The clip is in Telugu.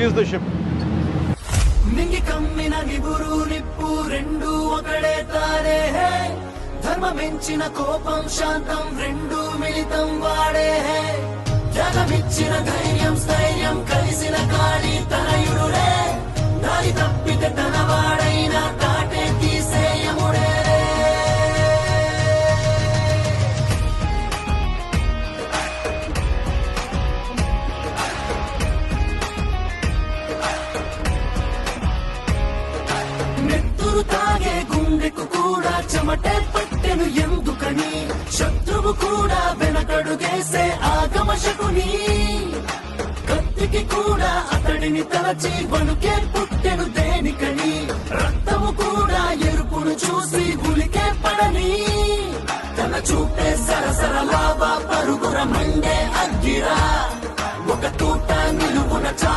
seize the ship. నింగి కమ్మిన నిబురు నిప్పు రెండు ఒకడే తారే హే ధర్మమించిన కోపం శాంతం రెండు మిళితం వాడే హే త్యాగమిచ్చిన ధైర్యం స్థైర్యం కలిసిన కాళీ తనయుడురే దారి తప్పితే తన వాడైన తాటే తీసేయముడే నెత్తురు తాగే గుండెకు కూడా చెమటే పట్టెను ఎందుకని శత్రువు కూడా వెనకడుగేసే ఆగమశకుని కత్తికి కూడా అతడిని తలచి వణుకే పుట్టెను దేనికని రక్తము కూడా ఎరుపును చూసి ఉలికే పడని తన చూపే సరసర లాభ పరుగుర మండే అగ్గిరా ఒక తూట నిలువున చా